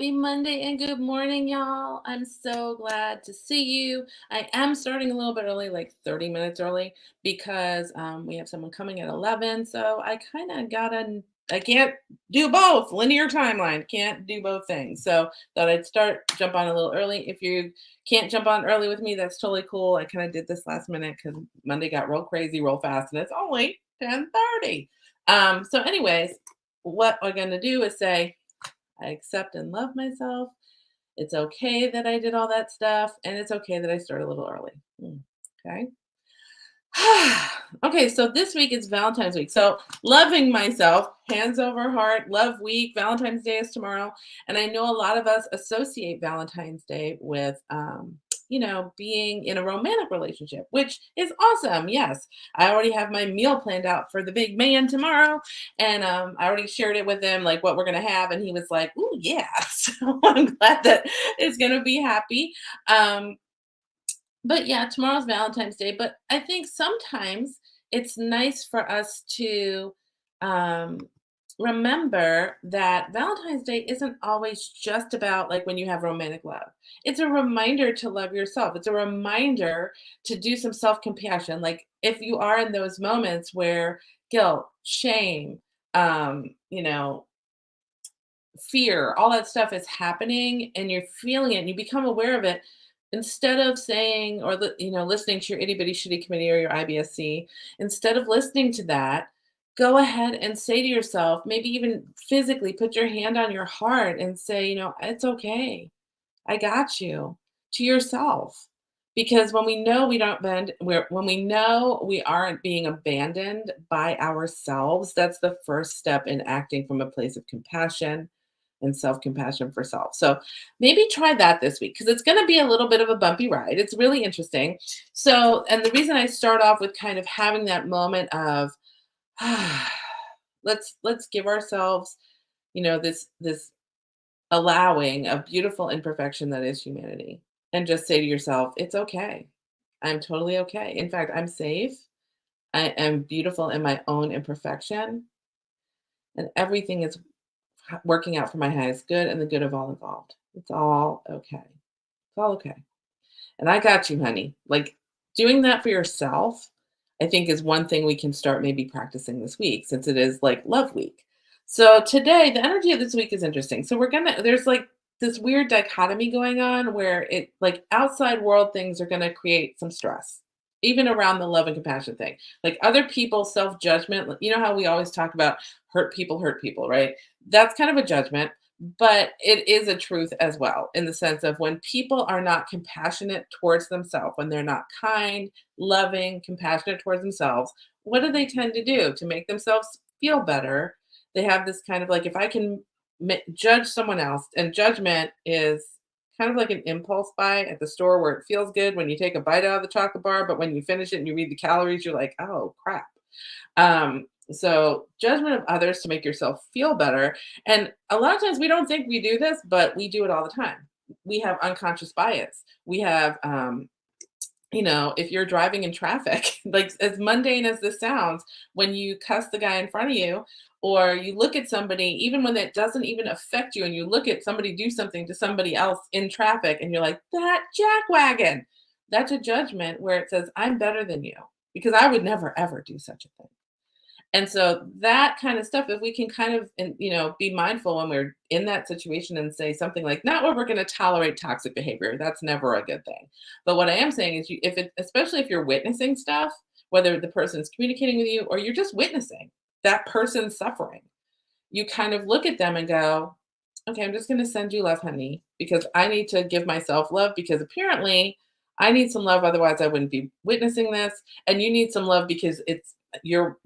Happy Monday and good morning, y'all. I'm so glad to see you. I am starting a little bit early, like 30 minutes early, because we have someone coming at 11. So I kind of I can't do both. Linear timeline, can't do both things. So thought I'd jump on a little early. If you can't jump on early with me, that's totally cool. I kind of did this last minute because Monday got real crazy, real fast, and it's only 10:30. So, anyways, what we're going to do is say, I accept and love myself. It's okay that I did all that stuff, and it's okay that I started a little early. Okay. Okay, so this week is Valentine's week. So, loving myself, hands over heart, love week. Valentine's Day is tomorrow. And I know a lot of us associate Valentine's Day with, being in a romantic relationship, which is awesome. Yes, I already have my meal planned out for the big man tomorrow. And I already shared it with him, like what we're going to have. And he was like, "Ooh, yeah." So, I'm glad that it's going to be happy. But yeah, tomorrow's Valentine's Day. But I think sometimes it's nice for us to um, remember that Valentine's Day isn't always just about like when you have romantic love. It's a reminder to love yourself. It's a reminder to do some self compassion. Like if you are in those moments where guilt, shame, you know, fear, all that stuff is happening and you're feeling it and you become aware of it, instead of saying or listening to your itty bitty shitty committee or your IBSC, instead of listening to that, go ahead and say to yourself, maybe even physically put your hand on your heart and say, it's okay. I got you, to yourself. Because when we know we don't bend, when we know we aren't being abandoned by ourselves, that's the first step in acting from a place of compassion and self-compassion for self. So maybe try that this week because it's going to be a little bit of a bumpy ride. It's really interesting. So, and the reason I start off with kind of having that moment of let's give ourselves, this allowing of beautiful imperfection that is humanity, and just say to yourself, it's okay. I'm totally okay. In fact, I'm safe. I am beautiful in my own imperfection, and everything is working out for my highest good and the good of all involved. It's all okay. It's all okay. And I got you, honey. Like doing that for yourself, I think is one thing we can start maybe practicing this week since it is like love week. So today, the energy of this week is interesting. So there's like this weird dichotomy going on where it like outside world things are going to create some stress, even around the love and compassion thing. Like other people's self judgment, you know how we always talk about hurt people, right? That's kind of a judgment, but it is a truth as well, in the sense of when people are not compassionate towards themselves, when they're not kind, loving, compassionate towards themselves, what do they tend to do to make themselves feel better? They have this kind of like, if I can judge someone else, and judgment is kind of like an impulse buy at the store where it feels good when you take a bite out of the chocolate bar, but when you finish it and you read the calories, you're like, oh crap. So judgment of others to make yourself feel better. And a lot of times we don't think we do this, but we do it all the time. We have unconscious bias. We have, if you're driving in traffic, like as mundane as this sounds, when you cuss the guy in front of you, or you look at somebody, even when it doesn't even affect you, and you look at somebody do something to somebody else in traffic, and you're like, that jackwagon, that's a judgment where it says, I'm better than you because I would never, ever do such a thing. And so that kind of stuff, if we can kind of, be mindful when we're in that situation and say something like, not where we're going to tolerate toxic behavior. That's never a good thing. But what I am saying is, especially if you're witnessing stuff, whether the person is communicating with you or you're just witnessing that person's suffering, you kind of look at them and go, okay, I'm just going to send you love, honey, because I need to give myself love because apparently I need some love. Otherwise I wouldn't be witnessing this. And you need some love because you're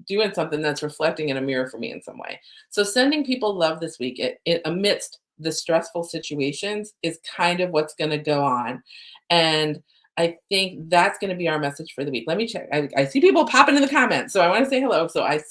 doing something that's reflecting in a mirror for me in some way. So sending people love this week, it amidst the stressful situations, is kind of what's going to go on. And I think that's going to be our message for the week. Let me check. I see people popping in the comments, so I want to say hello. So I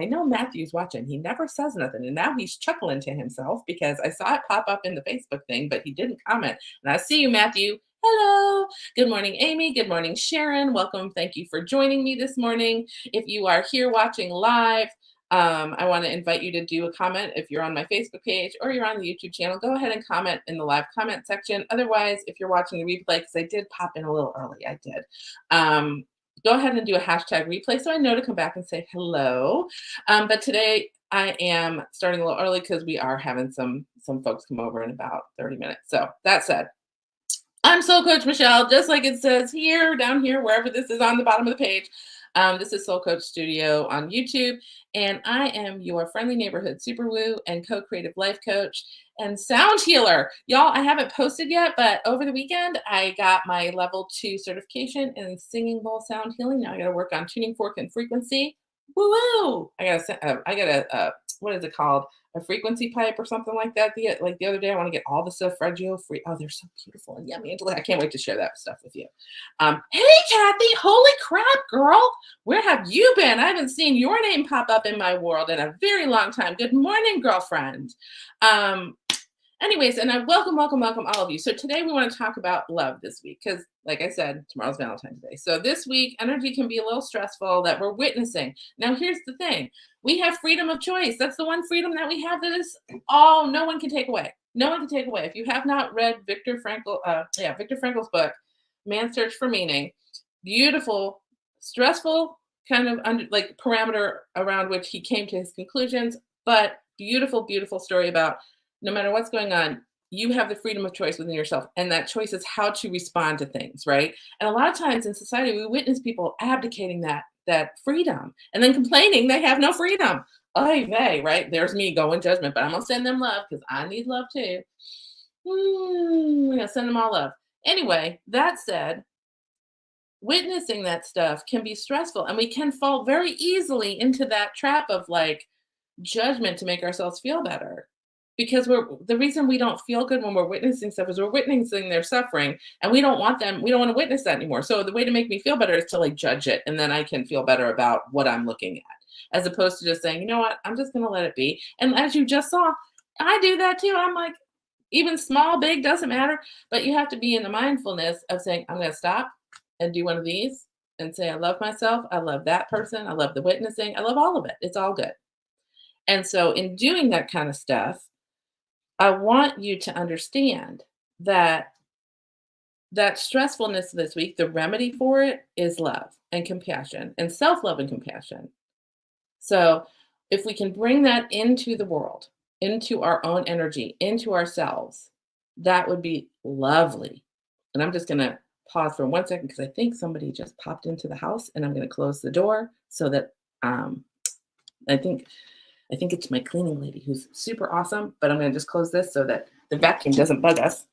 know Matthew's watching. He never says nothing, and now he's chuckling to himself because I saw it pop up in the Facebook thing, but he didn't comment. And I see you, Matthew. Hello. Good morning, Amy. Good morning, Sharon. Welcome. Thank you for joining me this morning. If you are here watching live, I want to invite you to do a comment if you're on my Facebook page or you're on the YouTube channel. Go ahead and comment in the live comment section. Otherwise, if you're watching the replay, because I did pop in a little early, I did. Go ahead and do a hashtag replay so I know to come back and say hello. But today I am starting a little early because we are having some folks come over in about 30 minutes. So that said, I'm Soul Coach Michele, just like it says here, down here, wherever this is on the bottom of the page. This is Soul Coach Studio on YouTube, and I am your friendly neighborhood super woo and co-creative life coach and sound healer. Y'all, I haven't posted yet, but over the weekend, I got my level 2 certification in singing bowl sound healing. Now I got to work on tuning fork and frequency. Woo woo! I got a what is it called? A frequency pipe or something like that. The other day, I want to get all the stuff Reggio free. Oh, they're so beautiful and yummy. I can't wait to share that stuff with you. Hey, Kathy, holy crap, girl. Where have you been? I haven't seen your name pop up in my world in a very long time. Good morning, girlfriend. Anyways, and I welcome all of you. So today we want to talk about love this week because, like I said, tomorrow's Valentine's Day. So this week, energy can be a little stressful that we're witnessing. Now, here's the thing. We have freedom of choice. That's the one freedom that we have that is no one can take away. No one can take away. If you have not read Viktor Frankl's book, Man's Search for Meaning, beautiful, stressful kind of parameter around which he came to his conclusions, but beautiful, beautiful story about no matter what's going on, you have the freedom of choice within yourself. And that choice is how to respond to things, right? And a lot of times in society, we witness people abdicating that freedom and then complaining they have no freedom. Oy vey, right? There's me going judgment, but I'm going to send them love because I need love too. We're going to send them all love. Anyway, that said, witnessing that stuff can be stressful and we can fall very easily into that trap of judgment to make ourselves feel better. Because the reason we don't feel good when we're witnessing stuff is we're witnessing their suffering and we don't want to witness that anymore. So the way to make me feel better is to judge it. And then I can feel better about what I'm looking at, as opposed to just saying, you know what, I'm just going to let it be. And as you just saw, I do that too. I'm like, even small, big, doesn't matter. But you have to be in the mindfulness of saying, I'm going to stop and do one of these and say, I love myself. I love that person. I love the witnessing. I love all of it. It's all good. And so in doing that kind of stuff, I want you to understand that stressfulness this week, the remedy for it is love and compassion and self-love and compassion. So if we can bring that into the world, into our own energy, into ourselves, that would be lovely. And I'm just going to pause for 1 second because I think somebody just popped into the house and I'm going to close the door so that I think it's my cleaning lady who's super awesome, but I'm going to just close this so that the vacuum doesn't bug us.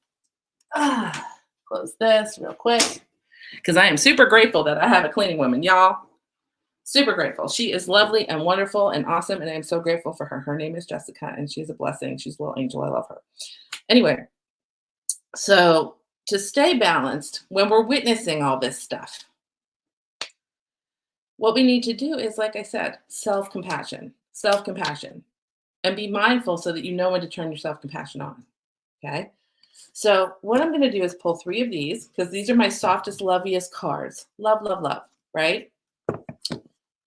Close this real quick because I am super grateful that I have a cleaning woman, y'all. Super grateful. She is lovely and wonderful and awesome, and I'm so grateful for her. Her name is Jessica, and she's a blessing. She's a little angel. I love her. Anyway, so to stay balanced when we're witnessing all this stuff, what we need to do is, like I said, self-compassion, and be mindful so that you know when to turn your self-compassion on. Okay. So what I'm going to do is pull 3 of these because these are my softest, loveliest cards. Love, love, love. Right.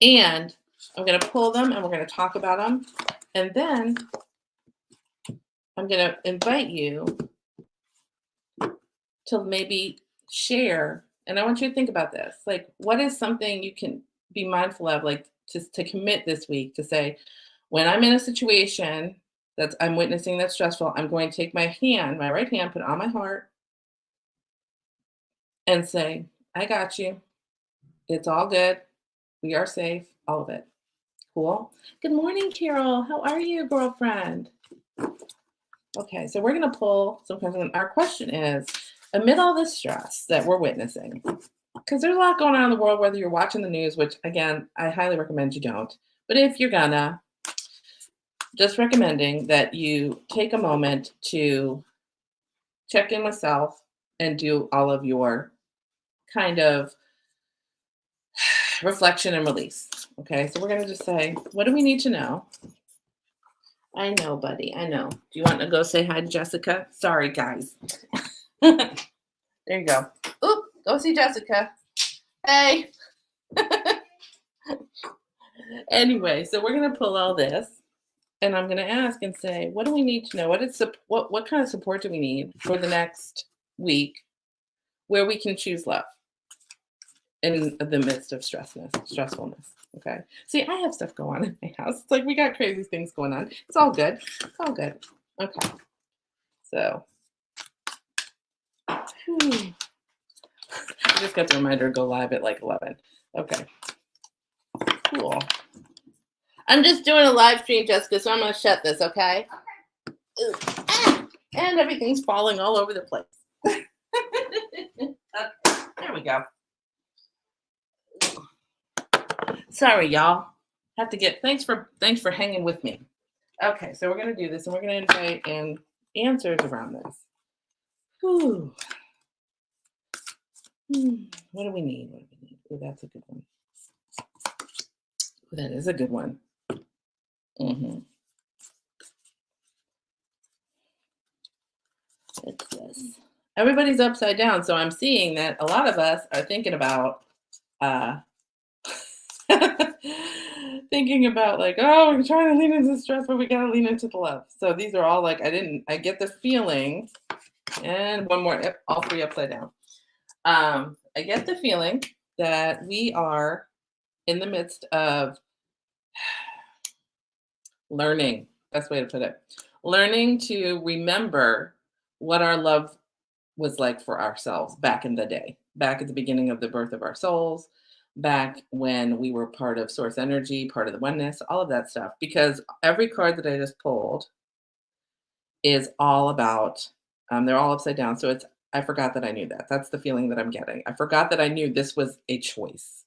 And I'm going to pull them and we're going to talk about them. And then I'm going to invite you to maybe share. And I want you to think about this. What is something you can be mindful of, to commit this week to say, when I'm in a situation that I'm witnessing that's stressful, I'm going to take my right hand, put it on my heart, and say, I got you. It's all good. We are safe. All of it. Cool. Good morning, Carol. How are you, girlfriend? Okay, so we're going to pull some questions. Our question is, amid all this stress that we're witnessing, because there's a lot going on in the world, whether you're watching the news, which, again, I highly recommend you don't. But if you're gonna, just recommending that you take a moment to check in with self and do all of your kind of reflection and release. Okay, so we're going to just say, what do we need to know? I know, buddy. I know. Do you want to go say hi to Jessica? Sorry, guys. There you go. Oop, go see Jessica. Hey. Anyway, so we're gonna pull all this, and I'm gonna ask and say, what do we need to know? What kind of support do we need for the next week where we can choose love in the midst of stressfulness? Okay. See, I have stuff going on in my house. It's like we got crazy things going on. It's all good. It's all good. Okay. So I just got the reminder to go live at like 11. Okay. Cool. I'm just doing a live stream, Jessica, so I'm gonna shut this, okay? Ooh. Ah! And everything's falling all over the place. Okay, there we go. Sorry, y'all. Have to get thanks for hanging with me. Okay, so we're gonna do this, and we're gonna invite in answers around this. Whew. What do we need? What do we need? Oh, that's a good one. That is a good one. It's this. Everybody's upside down, so I'm seeing that a lot of us are thinking about thinking about like, oh, we're trying to lean into the stress, but we gotta lean into the love. So these are all like, I get the feeling, and one more, all three upside down. I get the feeling that we are in the midst of learning, best way to put it, learning to remember what our love was like for ourselves back in the day, back at the beginning of the birth of our souls, back when we were part of source energy, part of the oneness, all of that stuff. Because every card that I just pulled is all about, they're all upside down. So it's, I forgot that I knew that. That's the feeling that I'm getting. I forgot that I knew this was a choice.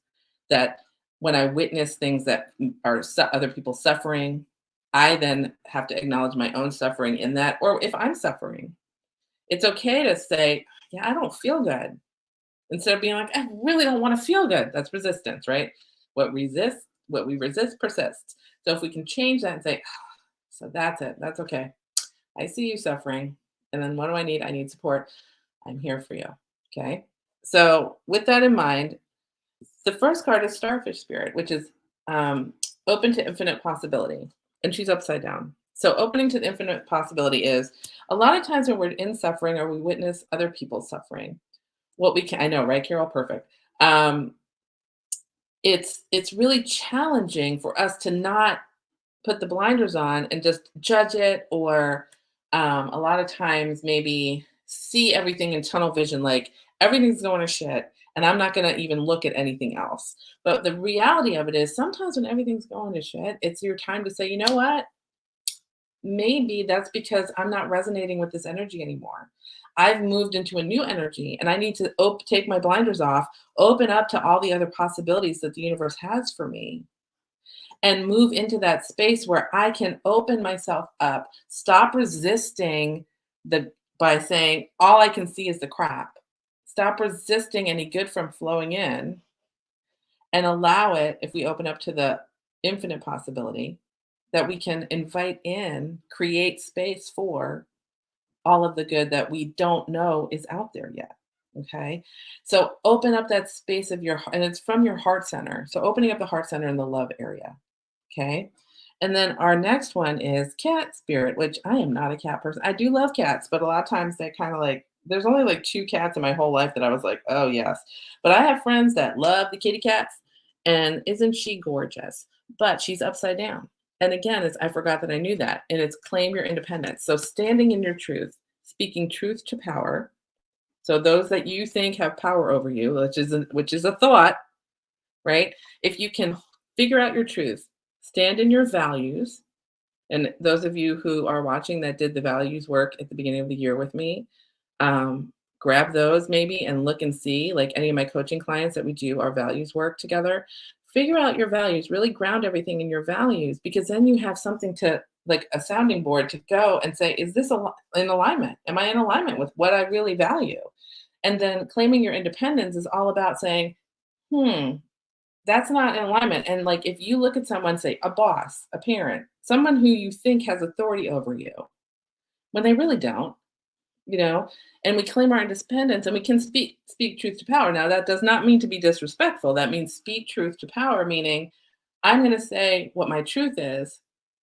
That when I witness things that are other people suffering, I then have to acknowledge my own suffering in that, or if I'm suffering, it's okay to say, yeah, I don't feel good. Instead of being like, I really don't want to feel good. That's resistance, right? What we resist persists. So if we can change that and say, so that's it. That's okay. I see you suffering. And then what do I need? I need support. I'm here for you. Okay. So with that in mind, the first card is Starfish Spirit, which is open to infinite possibility. And she's upside down. So opening to the infinite possibility is a lot of times when we're in suffering or we witness other people suffering, what we can, I know, right, Carol? Perfect. It's really challenging for us to not put the blinders on and just judge it, or a lot of times maybe see everything in tunnel vision, like everything's going to shit and I'm not going to even look at anything else. But the reality of it is sometimes when everything's going to shit, it's your time to say, you know what? Maybe that's because I'm not resonating with this energy anymore. I've moved into a new energy and I need to take my blinders off, open up to all the other possibilities that the universe has for me, and move into that space where I can open myself up, stop resisting the by saying all I can see is the crap. Stop resisting any good from flowing in and allow it, if we open up to the infinite possibility, that we can invite in, create space for all of the good that we don't know is out there yet. Okay. So open up that space of your heart, and it's from your heart center. So opening up the heart center in the love area. Okay. And then our next one is cat spirit, which I am not a cat person. I do love cats, but a lot of times they kind of like, there's only like two cats in my whole life that I was like, oh, yes. But I have friends that love the kitty cats. And isn't she gorgeous? But she's upside down. And again, it's I forgot that I knew that. And it's claim your independence. So standing in your truth, speaking truth to power. So those that you think have power over you, which is a thought, right? If you can figure out your truth, stand in your values, and those of you who are watching that did the values work at the beginning of the year with me, grab those maybe and look and see, like any of my coaching clients that we do our values work together, figure out your values, really ground everything in your values, because then you have something to, like a sounding board to go and say, is this in alignment? Am I in alignment with what I really value? And then claiming your independence is all about saying, that's not in alignment. And like if you look at someone, say a boss, a parent, someone who you think has authority over you, when they really don't, you know, and we claim our independence and we can speak truth to power. Now that does not mean to be disrespectful. That means speak truth to power, meaning I'm going to say what my truth is.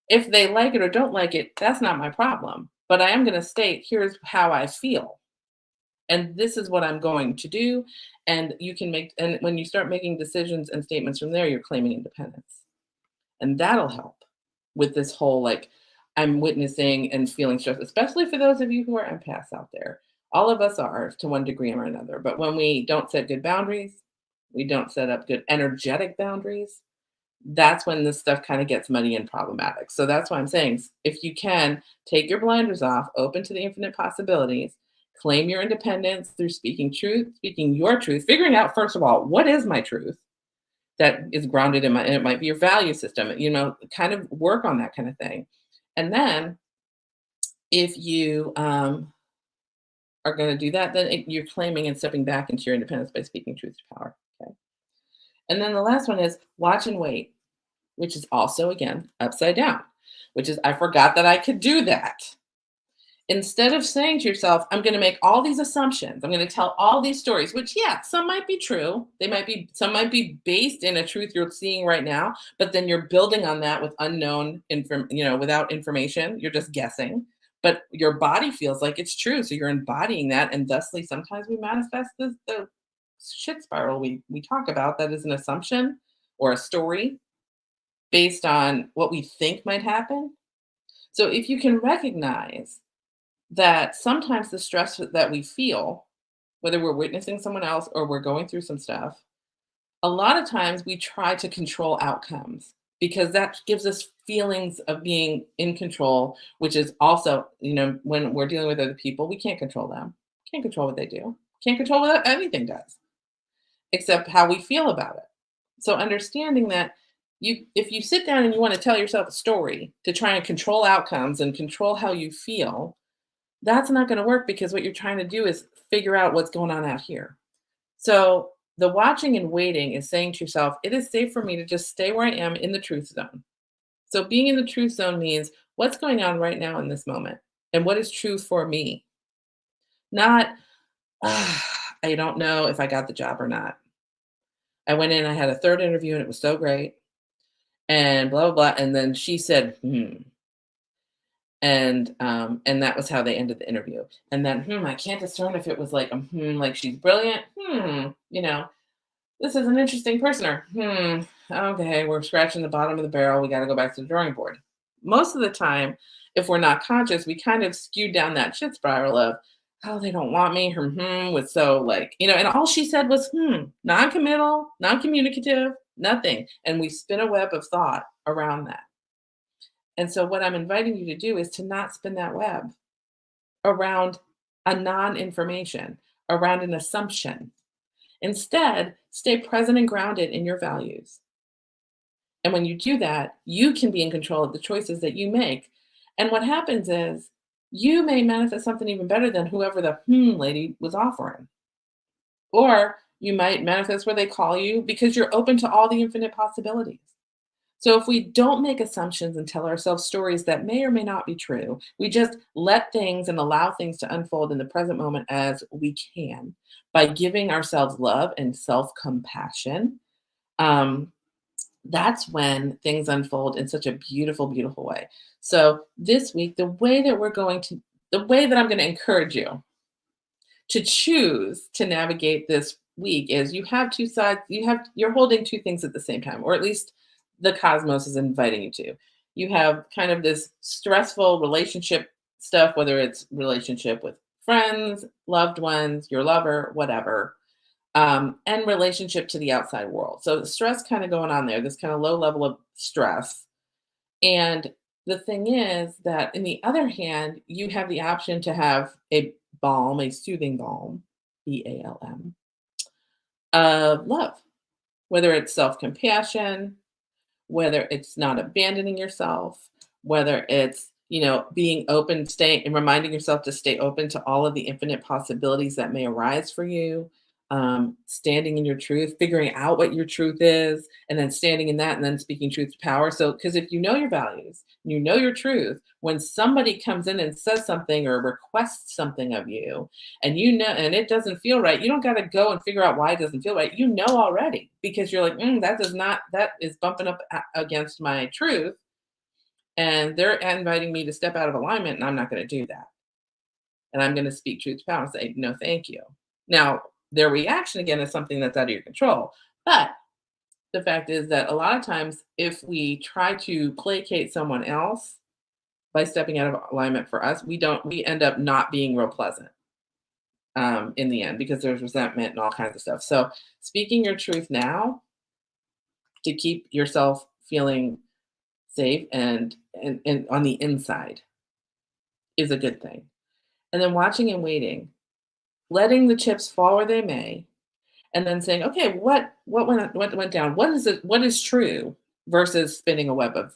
If they like it or don't like it, that's not my problem. But I am going to state, here's how I feel. And this is what I'm going to do. And you can make, and when you start making decisions and statements from there, you're claiming independence. And that'll help with this whole like, I'm witnessing and feeling stress, especially for those of you who are empaths out there. All of us are to one degree or another. But when we don't set good boundaries, we don't set up good energetic boundaries, that's when this stuff kind of gets muddy and problematic. So that's why I'm saying if you can take your blinders off, open to the infinite possibilities, claim your independence through speaking truth, speaking your truth, figuring out, first of all, what is my truth that is grounded in my, and it might be your value system, kind of work on that kind of thing. And then if you are going to do that, then you're claiming and stepping back into your independence by speaking truth to power. Okay. And then the last one is watch and wait, which is also, again, upside down, which is I forgot that I could do that. Instead of saying to yourself, I'm going to make all these assumptions, I'm going to tell all these stories, which, yeah, some might be true. Some might be based in a truth you're seeing right now, but then you're building on that with without information. You're just guessing, but your body feels like it's true. So you're embodying that. And thusly, sometimes we manifest the shit spiral we talk about that is an assumption or a story based on what we think might happen. So if you can recognize that sometimes the stress that we feel, whether we're witnessing someone else or we're going through some stuff, a lot of times we try to control outcomes because that gives us feelings of being in control, which is also, when we're dealing with other people, we can't control them, can't control what they do, can't control what anything does, except how we feel about it. So understanding that if you sit down and you want to tell yourself a story to try and control outcomes and control how you feel, that's not going to work because what you're trying to do is figure out what's going on out here. So the watching and waiting is saying to yourself, it is safe for me to just stay where I am in the truth zone. So being in the truth zone means what's going on right now in this moment and what is true for me. Not, I don't know if I got the job or not. I went in, I had a third interview and it was so great and blah, blah, blah. And then she said, and that was how they ended the interview. And then, I can't discern if it was like, like she's brilliant. This is an interesting person or, okay, we're scratching the bottom of the barrel. We got to go back to the drawing board. Most of the time, if we're not conscious, we kind of skew down that shit spiral of, oh, they don't want me. Her was so like, and all she said was, non-committal, non-communicative, nothing. And we spin a web of thought around that. And so what I'm inviting you to do is to not spin that web around a non-information, around an assumption. Instead, stay present and grounded in your values. And when you do that, you can be in control of the choices that you make. And what happens is you may manifest something even better than whoever the lady was offering. Or you might manifest where they call you because you're open to all the infinite possibilities. So if we don't make assumptions and tell ourselves stories that may or may not be true, we just let things and allow things to unfold in the present moment as we can by giving ourselves love and self-compassion. That's when things unfold in such a beautiful, beautiful way. So this week, the way that I'm going to encourage you to choose to navigate this week is you have two sides, you're holding two things at the same time, or at least the cosmos is inviting you to. You have kind of this stressful relationship stuff, whether it's relationship with friends, loved ones, your lover, whatever, and relationship to the outside world. So stress kind of going on there, this kind of low level of stress. And the thing is that in the other hand, you have the option to have a balm, a soothing balm, BALM, of love, whether it's self-compassion, whether it's not abandoning yourself, whether it's, being open, staying and reminding yourself to stay open to all of the infinite possibilities that may arise for you. standing in your truth, figuring out what your truth is, and then standing in that and then speaking truth to power. So, because if you know your values, you know your truth, when somebody comes in and says something or requests something of you, and you know, and it doesn't feel right, you don't got to go and figure out why it doesn't feel right. You know already because you're like, that does not, that is bumping up against my truth. And they're inviting me to step out of alignment, and I'm not going to do that. And I'm going to speak truth to power and say, no, thank you. Now, their reaction again is something that's out of your control. But the fact is that a lot of times, if we try to placate someone else by stepping out of alignment for us, we end up not being real pleasant in the end because there's resentment and all kinds of stuff. So, speaking your truth now to keep yourself feeling safe and on the inside is a good thing. And then watching and waiting, letting the chips fall where they may, and then saying, okay, what went down? What is it? What is true versus spinning a web of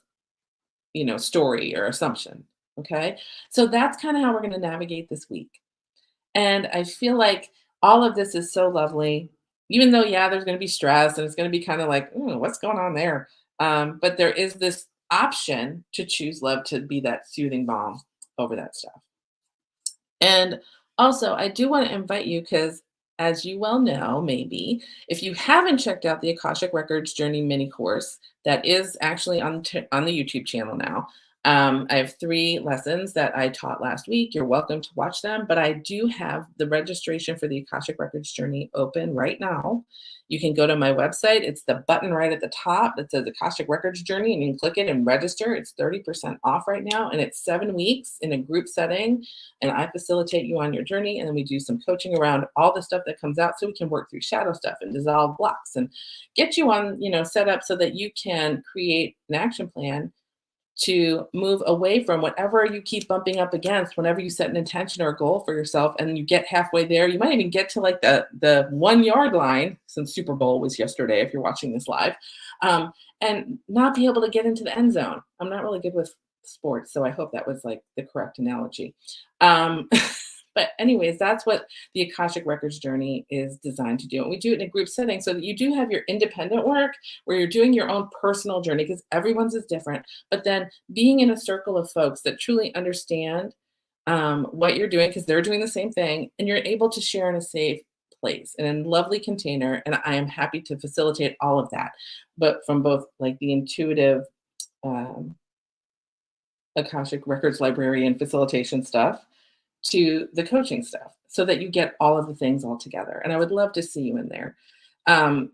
story or assumption. Okay, so that's kind of how we're going to navigate this week. And I feel like all of this is so lovely, even though yeah, there's going to be stress and it's going to be kind of like, what's going on there? But there is this option to choose love to be that soothing balm over that stuff. And also, I do want to invite you because, as you well know, maybe if you haven't checked out the Akashic Records Journey mini course, that is actually on the YouTube channel now. I have 3 lessons that I taught last week. You're welcome to watch them, but I do have the registration for the Akashic Records Journey open right now. You can go to my website. It's the button right at the top that says Akashic Records Journey, and you can click it and register. It's 30% off right now, and it's 7 weeks in a group setting, and I facilitate you on your journey, and then we do some coaching around all the stuff that comes out so we can work through shadow stuff and dissolve blocks and get you on, set up so that you can create an action plan to move away from whatever you keep bumping up against whenever you set an intention or a goal for yourself and you get halfway there. You might even get to like the 1 yard line, since Super Bowl was yesterday if you're watching this live, and not be able to get into the end zone. I'm not really good with sports, so I hope that was like the correct analogy. um, but anyways, that's what the Akashic Records Journey is designed to do, and we do it in a group setting so that you do have your independent work where you're doing your own personal journey, because everyone's is different, but then being in a circle of folks that truly understand what you're doing because they're doing the same thing, and you're able to share in a safe place and in a lovely container. And I am happy to facilitate all of that, but from both like the intuitive um, Akashic Records librarian facilitation stuff to the coaching stuff so that you get all of the things all together. And I would love to see you in there.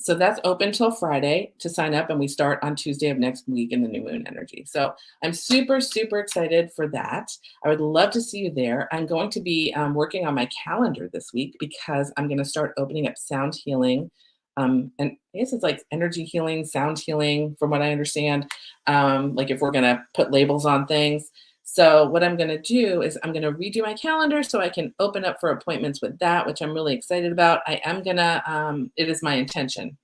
So that's open till Friday to sign up, and we start on Tuesday of next week in the new moon energy. So I'm super, super excited for that. I would love to see you there. I'm going to be working on my calendar this week because I'm going to start opening up sound healing. And I guess it's like energy healing, sound healing, from what I understand. Like if we're going to put labels on things. So what I'm going to do is I'm going to redo my calendar so I can open up for appointments with that, which I'm really excited about. I am going to, it is my intention.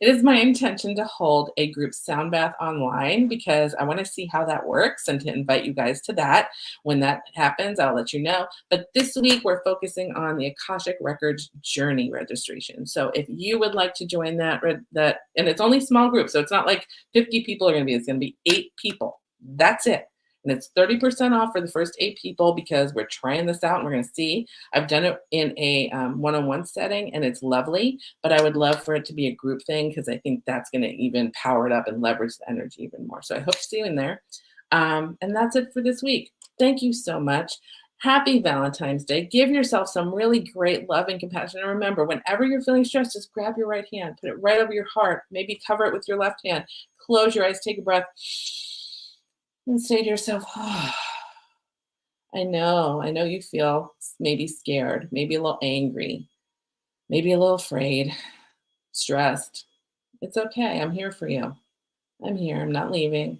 It is my intention to hold a group sound bath online because I want to see how that works and to invite you guys to that. When that happens, I'll let you know. But this week, we're focusing on the Akashic Records Journey registration. So if you would like to join that, and it's only small group, so it's not like 50 people are going to be, it's going to be 8 people. That's it. And it's 30% off for the first 8 people because we're trying this out and we're going to see. I've done it in a one-on-one setting and it's lovely, but I would love for it to be a group thing because I think that's going to even power it up and leverage the energy even more. So I hope to see you in there. And that's it for this week. Thank you so much. Happy Valentine's Day. Give yourself some really great love and compassion. And remember, whenever you're feeling stressed, just grab your right hand, put it right over your heart, maybe cover it with your left hand, close your eyes, take a breath, and say to yourself, oh, I know you feel maybe scared, maybe a little angry, maybe a little afraid, stressed. It's okay. I'm here for you. I'm here. I'm not leaving.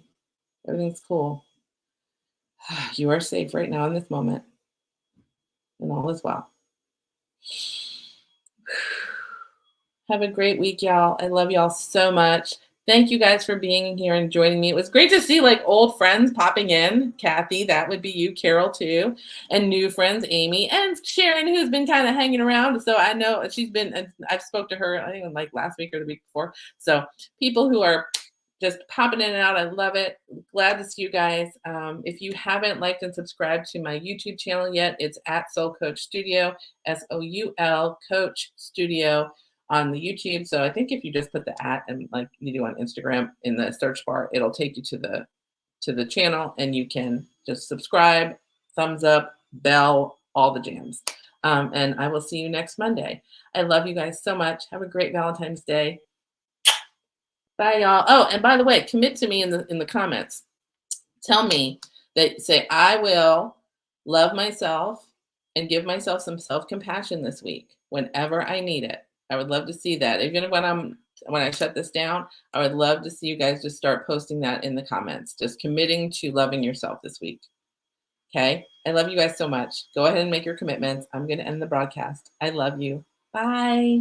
Everything's cool. You are safe right now in this moment, and all is well. Have a great week, y'all. I love y'all so much. Thank you guys for being here and joining me. It was great to see like old friends popping in. Kathy, that would be you, Carol too, and new friends, Amy and Sharon, who's been kind of hanging around. So I know she's been. I've spoke to her, I think like last week or the week before. So people who are just popping in and out, I love it. Glad to see you guys. If you haven't liked and subscribed to my YouTube channel yet, it's at Soul Coach Studio, SOUL Coach Studio on the YouTube. So I think if you just put the at and like you do on Instagram in the search bar, it'll take you to the channel and you can just subscribe, thumbs up, bell, all the jams. And I will see you next Monday. I love you guys so much. Have a great Valentine's Day. Bye, y'all. Oh, and by the way, commit to me in the comments. Tell me that say I will love myself and give myself some self-compassion this week whenever I need it. I would love to see that. Even when I shut this down, I would love to see you guys just start posting that in the comments. Just committing to loving yourself this week. Okay? I love you guys so much. Go ahead and make your commitments. I'm going to end the broadcast. I love you. Bye.